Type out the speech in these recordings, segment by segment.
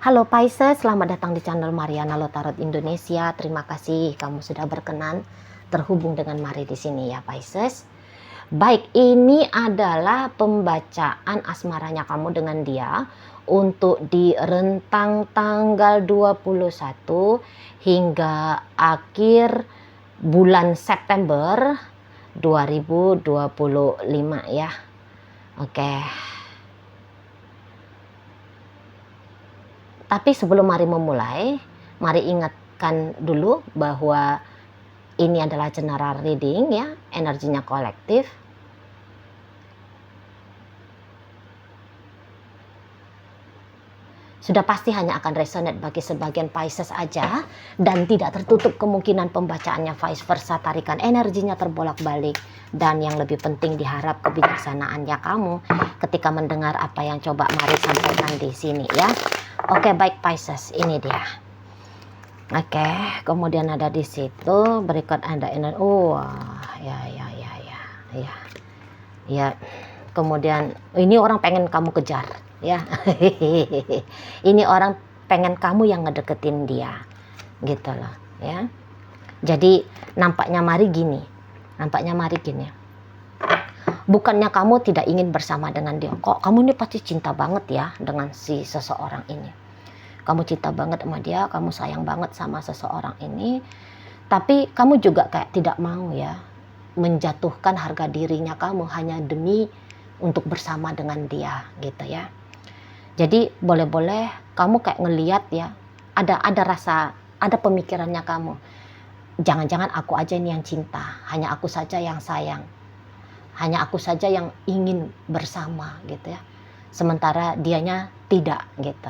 Halo Pisces, selamat datang di channel Mariana Lotarot Indonesia. Terima kasih kamu sudah berkenan terhubung dengan Mari di sini ya Pisces. Baik, ini adalah pembacaan asmaranya kamu dengan dia untuk di rentang tanggal 21 hingga akhir bulan September 2025 ya. Oke. Tapi sebelum mari memulai, mari ingatkan dulu bahwa ini adalah general reading ya, energinya kolektif. Sudah pasti hanya akan resonate bagi sebagian Pisces aja dan tidak tertutup kemungkinan pembacaannya vice versa, tarikan energinya terbolak-balik. Dan yang lebih penting diharap kebijaksanaannya kamu ketika mendengar apa yang coba Mari sampaikan di sini ya. Oke, baik Pisces, ini dia. Oke, kemudian ada di situ berikut ada energi. Oh, ya. Kemudian ini orang pengen kamu kejar, ya. Ini orang pengen kamu yang ngedeketin dia, gitu loh, ya. Jadi nampaknya Mari gini. Bukannya kamu tidak ingin bersama dengan dia. Kok kamu ini pasti cinta banget ya dengan si seseorang ini. Kamu cinta banget sama dia, kamu sayang banget sama seseorang ini. Tapi kamu juga kayak tidak mau ya menjatuhkan harga dirinya kamu hanya demi untuk bersama dengan dia gitu ya. Jadi boleh-boleh kamu kayak ngeliat ya, ada rasa, ada pemikirannya kamu. Jangan-jangan aku aja ini yang cinta, hanya aku saja yang sayang. Hanya aku saja yang ingin bersama gitu ya. Sementara dianya tidak gitu.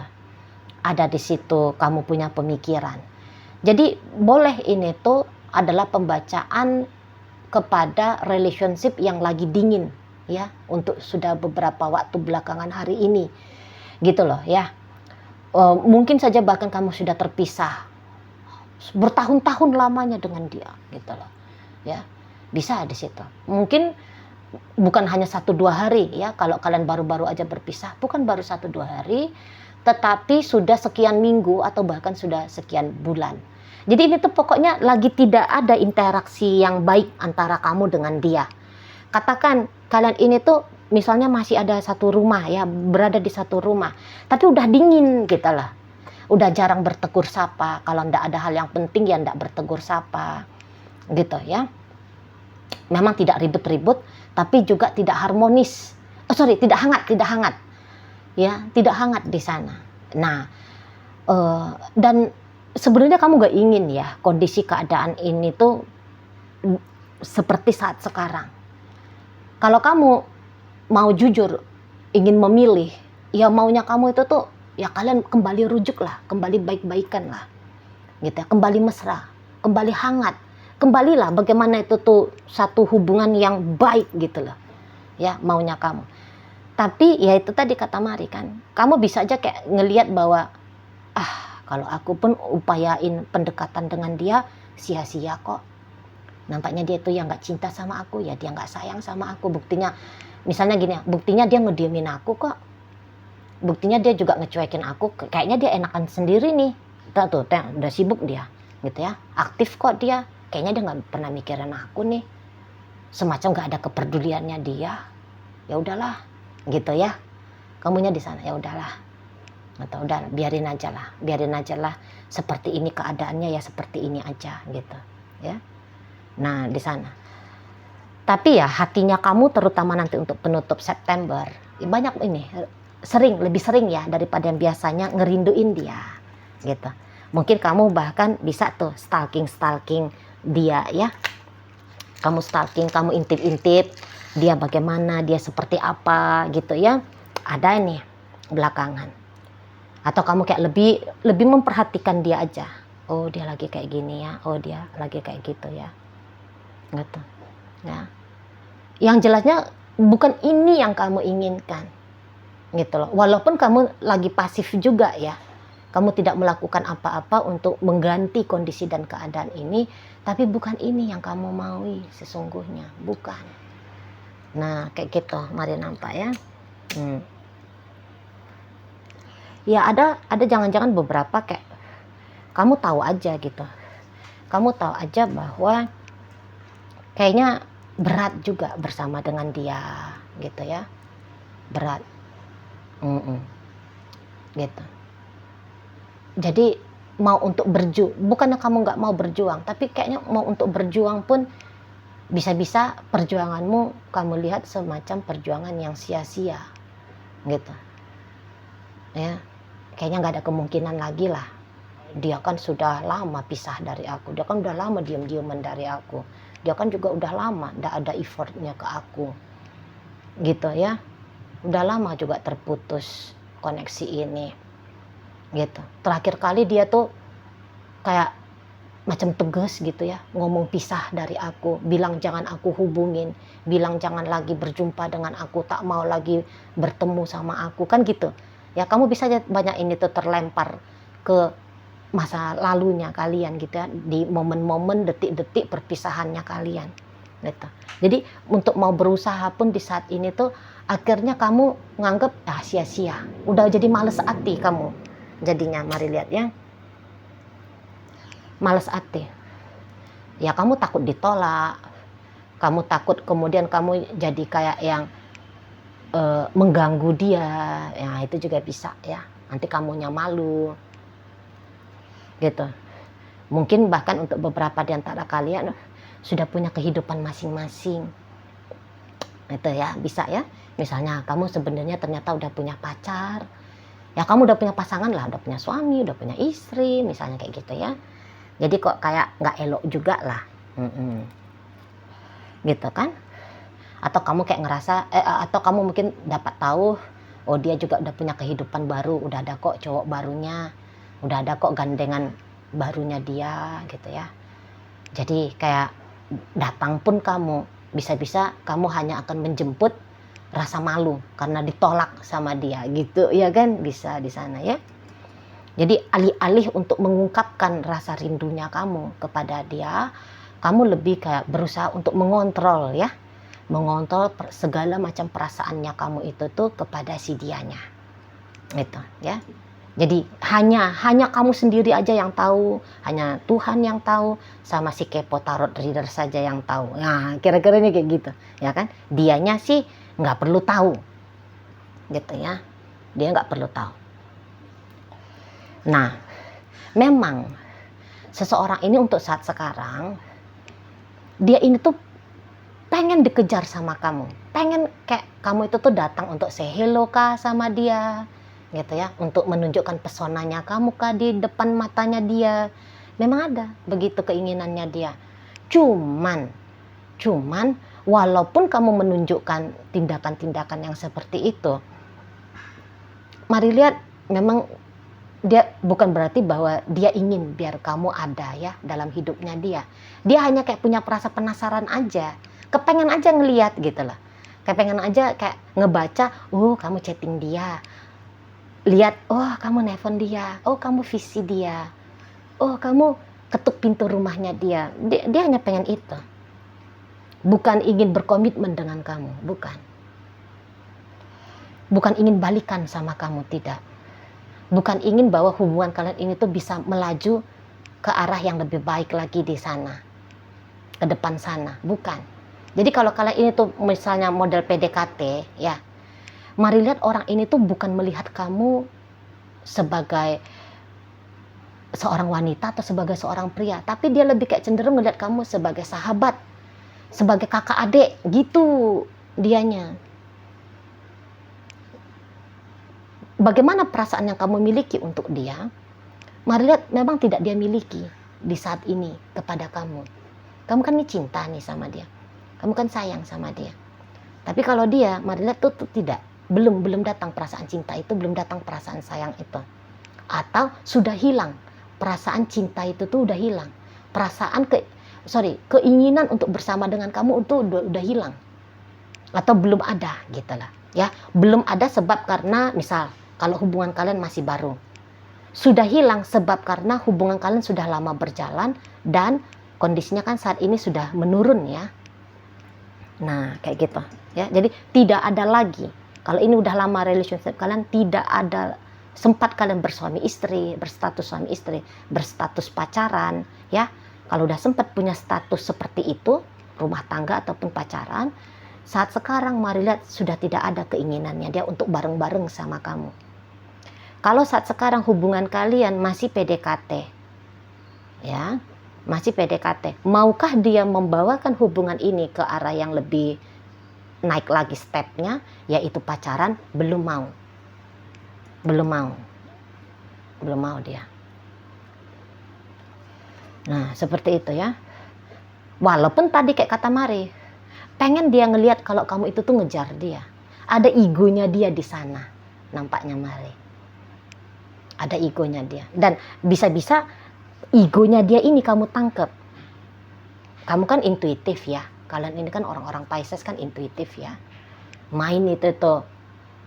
Ada di situ kamu punya pemikiran. Jadi boleh ini tuh adalah pembacaan kepada relationship yang lagi dingin ya, untuk sudah beberapa waktu belakangan hari ini. Gitu loh ya. Mungkin saja bahkan kamu sudah terpisah bertahun-tahun lamanya dengan dia gitu loh. Ya. Bisa di situ. Mungkin bukan hanya 1-2 hari ya, kalau kalian baru-baru aja berpisah, bukan baru 1-2 hari, tetapi sudah sekian minggu atau bahkan sudah sekian bulan. Jadi ini tuh pokoknya lagi tidak ada interaksi yang baik antara kamu dengan dia. Katakan kalian ini tuh misalnya masih ada satu rumah ya, berada di satu rumah, tapi udah dingin gitu lah. Udah jarang bertegur sapa, kalau ndak ada hal yang penting ya ndak bertegur sapa gitu ya. Memang tidak ribut-ribut, tapi juga tidak harmonis. Tidak hangat. Ya, tidak hangat di sana. Nah, dan sebenarnya kamu gak ingin ya kondisi keadaan ini tuh seperti saat sekarang. Kalau kamu mau jujur, ingin memilih, ya maunya kamu itu tuh, ya kalian kembali rujuk lah, kembali baik-baikan lah. Gitu ya, kembali mesra, kembali hangat. Kembalilah bagaimana itu tuh satu hubungan yang baik gitu loh. Ya, maunya kamu. Tapi ya itu tadi kata Mari kan, kamu bisa aja kayak ngelihat bahwa kalau aku pun upayain pendekatan dengan dia sia-sia kok. Nampaknya dia tuh yang gak cinta sama aku, ya dia gak sayang sama aku. Buktinya misalnya gini, buktinya dia ngediemin aku kok. Buktinya dia juga ngecuekin aku, kayaknya dia enakan sendiri nih. Tuh, udah sibuk dia gitu ya, aktif kok dia. Kayaknya dia nggak pernah mikirin aku nih, semacam nggak ada kepeduliannya dia. Ya udahlah, gitu ya. Kamunya di sana ya udahlah, atau udah biarin aja lah. Seperti ini keadaannya ya seperti ini aja gitu, ya. Nah di sana. Tapi ya hatinya kamu terutama nanti untuk penutup September banyak ini lebih sering ya daripada yang biasanya ngerinduin dia, gitu. Mungkin kamu bahkan bisa tuh stalking dia ya, kamu stalking, kamu intip dia bagaimana, dia seperti apa gitu ya, ada nih belakangan. Atau kamu kayak lebih memperhatikan dia aja, oh dia lagi kayak gini ya, oh dia lagi kayak gitu ya, gitu ya. Yang jelasnya bukan ini yang kamu inginkan gitu loh, walaupun kamu lagi pasif juga ya. Kamu tidak melakukan apa-apa untuk mengganti kondisi dan keadaan ini, tapi bukan ini yang kamu maui sesungguhnya, bukan. Nah, kayak gitu, Mari nampak ya. Ya ada jangan-jangan beberapa kayak kamu tahu aja gitu. Kamu tahu aja bahwa kayaknya berat juga bersama dengan dia gitu ya. Berat. Gitu. Jadi mau untuk berjuang, bukannya kamu nggak mau berjuang, tapi kayaknya mau untuk berjuang pun bisa-bisa perjuanganmu kamu lihat semacam perjuangan yang sia-sia gitu ya. Kayaknya nggak ada kemungkinan lagi lah, dia kan sudah lama pisah dari aku, dia kan udah lama diem-dieman dari aku, dia kan juga udah lama nggak ada effortnya ke aku gitu ya, udah lama juga terputus koneksi ini gitu. Terakhir kali dia tuh kayak macam tegas gitu ya, ngomong pisah dari aku, bilang jangan aku hubungin, bilang jangan lagi berjumpa dengan aku, tak mau lagi bertemu sama aku, kan gitu ya. Kamu bisa aja banyak ini tuh terlempar ke masa lalunya kalian gitu ya, di momen-momen detik-detik perpisahannya kalian gitu. Jadi untuk mau berusaha pun di saat ini tuh akhirnya kamu nganggep sia-sia, udah jadi males hati kamu jadinya. Mari lihat ya, males hati ya, kamu takut ditolak, kamu takut kemudian kamu jadi kayak yang mengganggu dia ya, itu juga bisa ya, nanti kamunya malu gitu. Mungkin bahkan untuk beberapa di antara kalian sudah punya kehidupan masing-masing itu ya, bisa ya. Misalnya kamu sebenarnya ternyata udah punya pacar ya, kamu udah punya pasangan lah, udah punya suami, udah punya istri misalnya kayak gitu ya. Jadi kok kayak nggak elok juga lah, gitu kan? Atau kamu kayak ngerasa, atau kamu mungkin dapat tahu, oh dia juga udah punya kehidupan baru, udah ada kok cowok barunya, udah ada kok gandengan barunya dia, gitu ya. Jadi kayak datang pun kamu, bisa-bisa kamu hanya akan menjemput rasa malu karena ditolak sama dia, gitu ya kan? Bisa di sana ya. Jadi alih-alih untuk mengungkapkan rasa rindunya kamu kepada dia, kamu lebih kayak berusaha untuk mengontrol ya. Mengontrol segala macam perasaannya kamu itu tuh kepada si dianya. Gitu ya. Jadi hanya kamu sendiri aja yang tahu, hanya Tuhan yang tahu, sama si kepo tarot reader saja yang tahu. Nah, kira-kira ini kayak gitu, ya kan? Dianya sih nggak perlu tahu. Gitu ya. Dia nggak perlu tahu. Nah, memang seseorang ini untuk saat sekarang, dia ini tuh pengen dikejar sama kamu. Pengen kayak kamu itu tuh datang untuk say hello kah sama dia, gitu ya. Untuk menunjukkan pesonanya kamu kah di depan matanya dia. Memang ada begitu keinginannya dia. Cuman walaupun kamu menunjukkan tindakan-tindakan yang seperti itu, mari lihat, memang dia bukan berarti bahwa dia ingin biar kamu ada ya dalam hidupnya dia. Dia hanya kayak punya perasa penasaran aja, kepengen aja ngeliat gitu lah, kepengen aja kayak ngebaca, oh kamu chatting dia, lihat, oh kamu nelfon dia, oh kamu visi dia, oh kamu ketuk pintu rumahnya dia. Dia hanya pengen itu, bukan ingin berkomitmen dengan kamu, bukan ingin balikan sama kamu, tidak. Bukan ingin bahwa hubungan kalian ini tuh bisa melaju ke arah yang lebih baik lagi di sana, ke depan sana, bukan. Jadi kalau kalian ini tuh misalnya model PDKT ya, mari lihat orang ini tuh bukan melihat kamu sebagai seorang wanita atau sebagai seorang pria, tapi dia lebih kayak cenderung melihat kamu sebagai sahabat, sebagai kakak adik gitu dianya. Bagaimana perasaan yang kamu miliki untuk dia? Mari lihat, memang tidak dia miliki di saat ini kepada kamu. Kamu kan ini cinta nih sama dia, kamu kan sayang sama dia. Tapi kalau dia, mari lihat tuh tidak, belum datang perasaan cinta itu, belum datang perasaan sayang itu, atau sudah hilang perasaan cinta itu tuh, udah hilang perasaan keinginan untuk bersama dengan kamu itu udah hilang, atau belum ada gitu lah ya. Belum ada sebab karena misal kalau hubungan kalian masih baru, sudah hilang sebab karena hubungan kalian sudah lama berjalan dan kondisinya kan saat ini sudah menurun ya. Nah kayak gitu ya. Jadi tidak ada lagi, kalau ini udah lama relationship kalian, tidak ada sempat kalian bersuami istri, berstatus suami istri, berstatus pacaran, ya. Kalau udah sempat punya status seperti itu, rumah tangga ataupun pacaran, saat sekarang mari lihat sudah tidak ada keinginannya dia untuk bareng-bareng sama kamu. Kalau saat sekarang hubungan kalian masih PDKT, ya, masih PDKT, maukah dia membawakan hubungan ini ke arah yang lebih naik lagi stepnya, yaitu pacaran? Belum mau. Belum mau dia. Nah, seperti itu ya. Walaupun tadi kayak kata Mari, pengen dia ngelihat kalau kamu itu tuh ngejar dia. Ada egonya dia di sana, nampaknya Mari. Ada egonya dia. Dan bisa-bisa egonya dia ini kamu tangkep. Kamu kan intuitif ya. Kalian ini kan orang-orang Pisces kan intuitif ya. Main itu tuh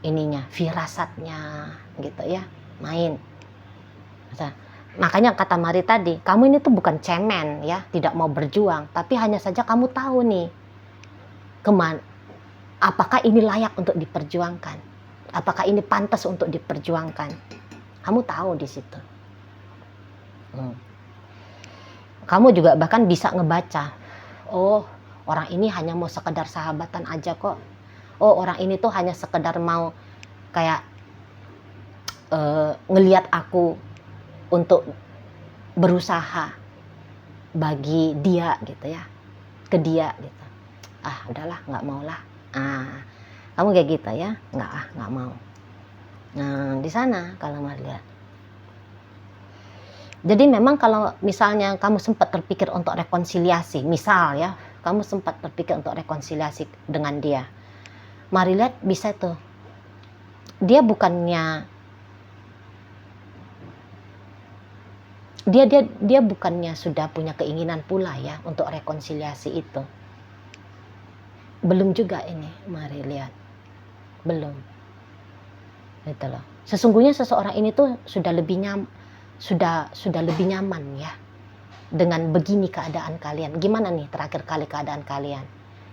ininya, firasatnya gitu ya. Main. Makanya kata Mari tadi, kamu ini tuh bukan cemen ya, tidak mau berjuang, tapi hanya saja kamu tahu nih kemana, apakah ini layak untuk diperjuangkan, apakah ini pantas untuk diperjuangkan. Kamu tahu di situ. Kamu juga bahkan bisa ngebaca, oh orang ini hanya mau sekedar sahabatan aja kok, oh orang ini tuh hanya sekedar mau kayak ngelihat aku untuk berusaha bagi dia gitu ya, ke dia gitu. Udahlah nggak mau lah. Kamu kayak gitu ya, nggak mau. Nah di sana kalau mau lihat. Jadi memang kalau misalnya kamu sempat terpikir untuk rekonsiliasi, misal ya, kamu sempat terpikir untuk rekonsiliasi dengan dia, mari lihat bisa tuh. Dia bukannya dia bukannya sudah punya keinginan pula ya untuk rekonsiliasi itu. Belum juga ini, mari lihat. Belum. Gitu loh. Sesungguhnya seseorang ini tuh sudah lebih nyaman ya dengan begini keadaan kalian. Gimana nih terakhir kali keadaan kalian?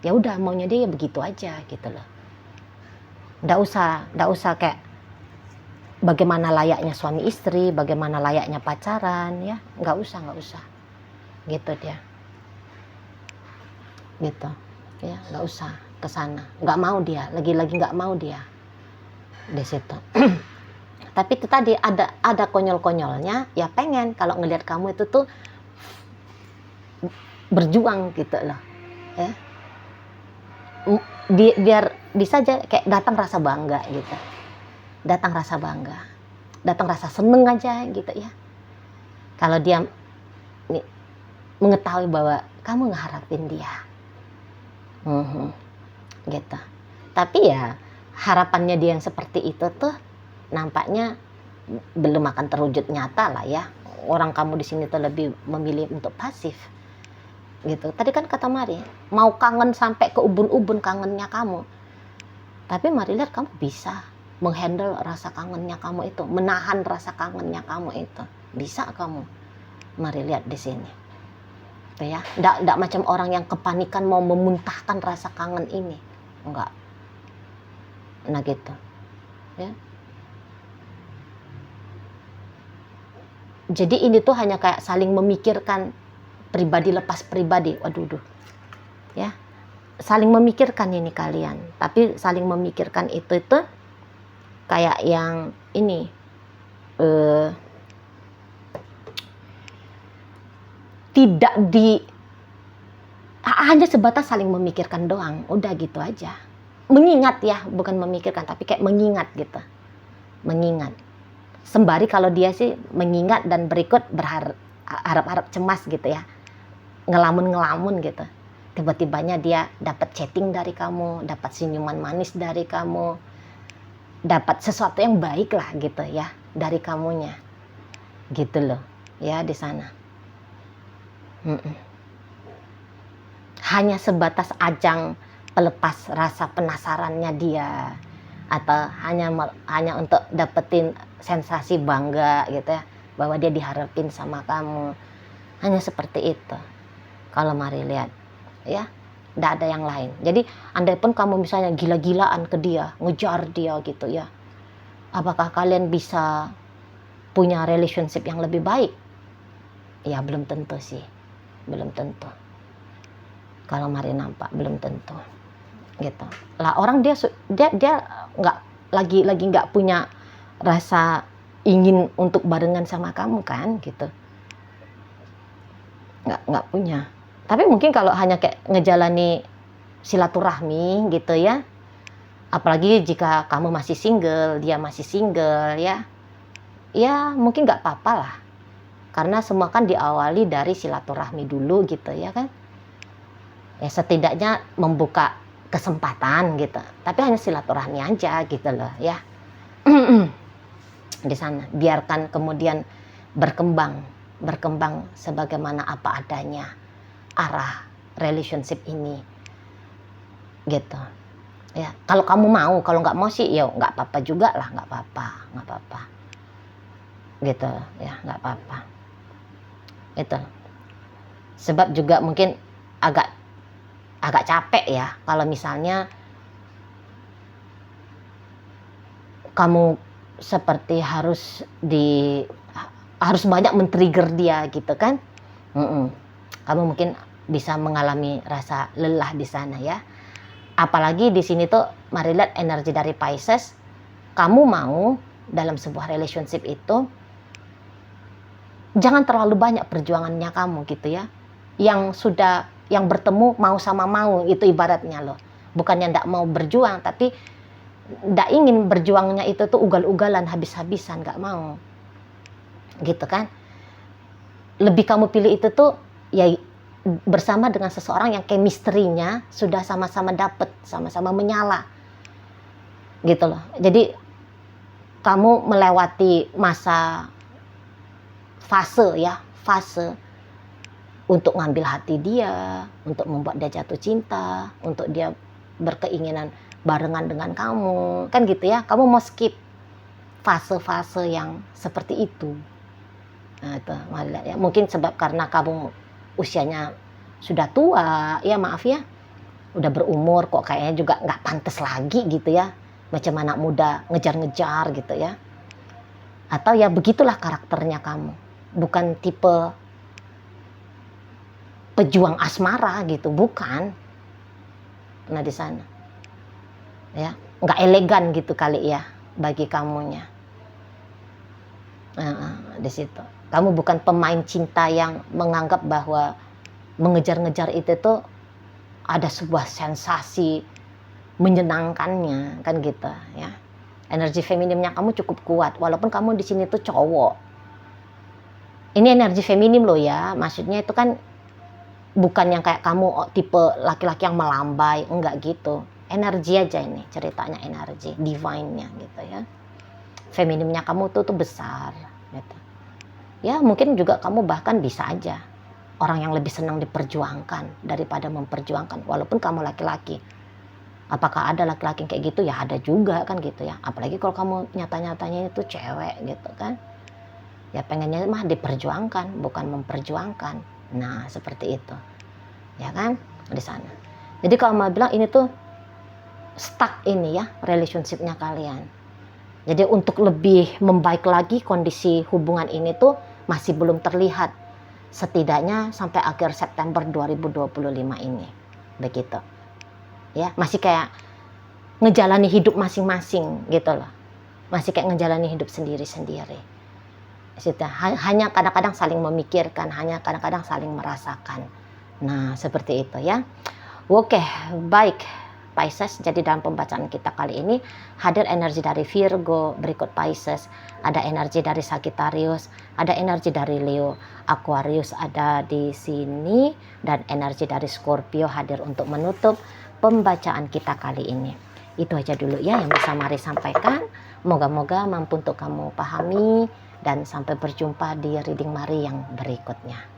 Ya udah maunya dia begitu aja gitu loh. Nggak usah kayak bagaimana layaknya suami istri, bagaimana layaknya pacaran ya, nggak usah gitu dia, gitu ya, nggak usah ke sana, nggak mau dia, lagi-lagi nggak mau dia di situ. Tapi itu tadi ada konyol-konyolnya, ya pengen kalau ngelihat kamu itu tuh berjuang gitu loh ya, biar bisa aja kayak datang rasa bangga gitu. Datang rasa bangga, datang rasa seneng aja gitu ya. Kalau dia mengetahui bahwa kamu ngeharapin dia, gitu. Tapi ya harapannya dia yang seperti itu tuh nampaknya belum akan terwujud nyata lah ya. Orang kamu di sini tuh lebih memilih untuk pasif, gitu. Tadi kan kata Mari, mau kangen sampai ke ubun-ubun kangennya kamu. Tapi Mari lihat kamu bisa menghandle rasa kangennya kamu itu, menahan rasa kangennya kamu itu, bisa kamu. Mari lihat di sini, tuh ya, ndak macam orang yang kepanikan mau memuntahkan rasa kangen ini, enggak. Nah gitu, ya. Jadi ini tuh hanya kayak saling memikirkan pribadi lepas pribadi, waduh, ya, saling memikirkan ini kalian, tapi saling memikirkan itu kayak yang ini tidak hanya sebatas saling memikirkan doang, udah gitu aja. Mengingat ya, bukan memikirkan tapi kayak mengingat gitu. Mengingat. Sembari kalau dia sih mengingat dan berikut harap-harap cemas gitu ya. Ngelamun gitu. Tiba-tibanya dia dapat chatting dari kamu, dapat senyuman manis dari kamu, dapat sesuatu yang baik lah gitu ya dari kamunya, gitu loh ya di sana. Hanya sebatas ajang pelepas rasa penasarannya dia, atau hanya untuk dapetin sensasi bangga gitu ya, bahwa dia diharapin sama kamu, hanya seperti itu. Kalau Mari lihat ya, nggak ada yang lain. Jadi andai pun kamu misalnya gila-gilaan ke dia, ngejar dia gitu ya, Apakah kalian bisa punya relationship yang lebih baik? Ya belum tentu sih, belum tentu. Kalau mari nampak belum tentu, gitu. Lah orang dia nggak lagi nggak punya rasa ingin untuk barengan sama kamu kan, gitu. Nggak punya. Tapi mungkin kalau hanya kayak ngejalani silaturahmi gitu ya, apalagi jika kamu masih single, dia masih single ya mungkin nggak apa-apa lah, karena semua kan diawali dari silaturahmi dulu gitu ya kan, ya setidaknya membuka kesempatan gitu, tapi hanya silaturahmi aja gitu loh ya. Di sana biarkan kemudian berkembang sebagaimana apa adanya arah relationship ini gitu ya. Kalau kamu mau, kalau nggak mau sih ya nggak apa-apa juga lah, nggak apa-apa gitu ya, nggak apa-apa itu. Sebab juga mungkin agak capek ya kalau misalnya kamu seperti harus banyak men-trigger dia gitu kan. Kamu mungkin bisa mengalami rasa lelah di sana ya. Apalagi di sini tuh mari lihat energi dari Pisces. Kamu mau dalam sebuah relationship itu jangan terlalu banyak perjuangannya kamu gitu ya. Yang bertemu mau sama mau itu ibaratnya loh. Bukannya ndak mau berjuang, tapi ndak ingin berjuangnya itu tuh ugal-ugalan habis-habisan, nggak mau. Gitu kan. Lebih kamu pilih itu tuh ya bersama dengan seseorang yang chemistry-nya sudah sama-sama dapet, sama-sama menyala gitu loh. Jadi kamu melewati fase untuk ngambil hati dia, untuk membuat dia jatuh cinta, untuk dia berkeinginan barengan dengan kamu kan gitu ya. Kamu mau skip fase-fase yang seperti itu. Nah itu ya, mungkin sebab karena kamu usianya sudah tua ya, maaf ya, udah berumur kok kayaknya juga nggak pantas lagi gitu ya, macam anak muda ngejar-ngejar gitu ya. Atau ya begitulah karakternya kamu, bukan tipe pejuang asmara gitu, bukan. Nah di sana ya nggak elegan gitu kali ya bagi kamunya. Di situ kamu bukan pemain cinta yang menganggap bahwa mengejar-ngejar itu tuh ada sebuah sensasi menyenangkannya kan gitu ya. Energi feminimnya kamu cukup kuat walaupun kamu di sini tuh cowok. Ini energi feminim loh ya, maksudnya itu kan bukan yang kayak kamu tipe laki-laki yang melambai, enggak gitu. Energi aja ini ceritanya, energi divine-nya gitu ya. Feminimnya kamu tuh besar gitu. Ya mungkin juga kamu bahkan bisa aja orang yang lebih senang diperjuangkan daripada memperjuangkan, walaupun kamu laki-laki. Apakah ada laki-laki kayak gitu? Ya ada juga kan gitu ya. Apalagi kalau kamu nyata-nyatanya itu cewek gitu kan. Ya pengennya mah diperjuangkan, bukan memperjuangkan. Nah seperti itu ya kan di sana. Jadi kalau mau bilang ini tuh stuck ini ya relationshipnya kalian. Jadi untuk lebih membaik lagi kondisi hubungan ini tuh masih belum terlihat, setidaknya sampai akhir September 2025 ini begitu ya. Masih kayak ngejalani hidup masing-masing gitu loh, masih kayak ngejalani hidup sendiri-sendiri. Hanya kadang-kadang saling memikirkan, hanya kadang-kadang saling merasakan. Nah seperti itu ya. Oke baik Pisces, jadi dalam pembacaan kita kali ini hadir energi dari Virgo, berikut Pisces, ada energi dari Sagittarius, ada energi dari Leo, Aquarius ada di sini, dan energi dari Scorpio hadir untuk menutup pembacaan kita kali ini. Itu aja dulu ya yang bisa Mari sampaikan. Moga-moga mampu untuk kamu pahami, dan sampai berjumpa di reading Mari yang berikutnya.